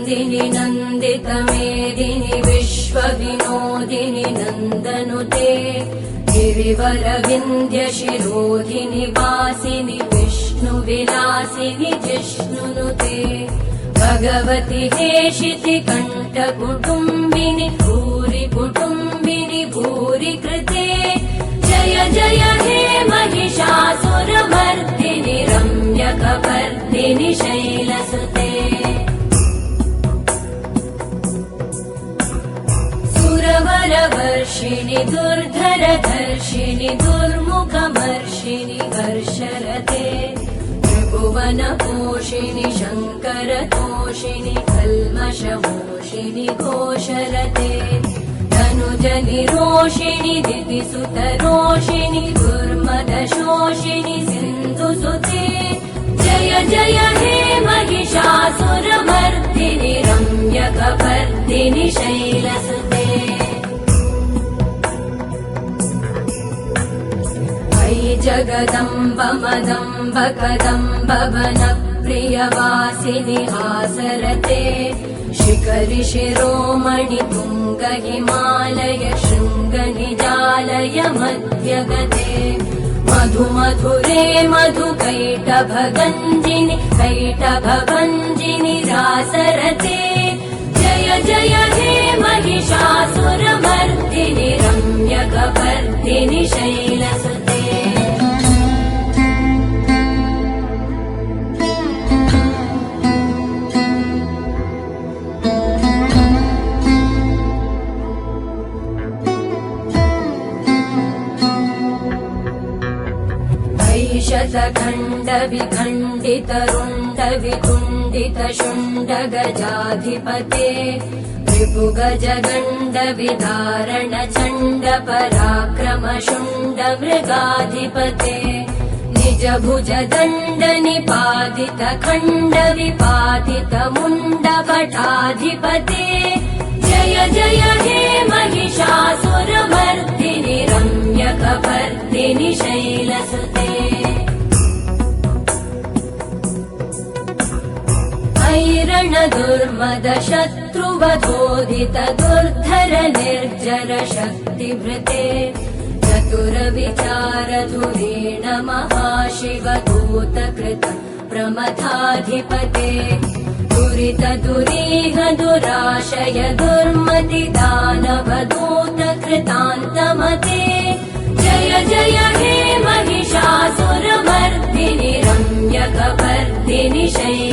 नन्दिनि नन्दितमेदिनि विश्वविनोदिनि नन्दनुते गिरिवरविन्द्यशिरोधिनि वासिनि विष्णुविलासिनि जिष्णुनुते भगवति हेशिति कण्ठकुटुम्बिनि भूरि कुटुम्बिनि भूरि कृते जय जय हे महिषासुरमर्दिनि रम्यकपर्दिनि शैलसुते सुरवरवर्षिणि दुर्धरधर्षिणि दुर्मुखमर्षिणि हर्षरते त्रिभुवनपोषिणि शङ्करतोषिणि कल्मषमोषिणि घोषरते धनुजनिरोषिणि दितिसुतरोषिणि दुर्मदशोषिणि सिन्धुसुते जय जय हे महिषासुरमर्दिनि रम्यकपर्दिनि शैलसुते अयि जगदम्ब मदम्ब कदम्ब वनप्रियवासिनि हासरते शिखरि शिरोमणि तुङ्ग हिमालय शृङ्ग निजालय मध्यगते मधु मधुरे मधुकैटभगञ्जिनि कैटभभञ्जिनि रासरते जय जय हे महिषासुरमर्दिनि रम्यकपर्दिनि शैलसुते शतखण्ड विखण्डित रुण्ड वितुण्डित शुण्ड गजाधिपते रिपुगज गण्ड विदारण चण्ड पराक्रम शुण्ड मृगाधिपते निज भुज दण्ड निपातित खण्ड विपातित मुण्ड भटाधिपते जय जय हे महिषासुरमर्दिनि रम्यकपर्दिनि शैलसुते ऐरण दुर्मद शत्रुवधोदित दुर्धर निर्जर शक्तिभृते चतुर विचार धुरेण महाशिव दूतकृत प्रमथाधिपते दुरित दुरीह दुराशय दुर्मति दानव दूत कृतान्तमते जय जय हे महिषासुरमर्दिनि रम्यकपर्दिनि शैलसुते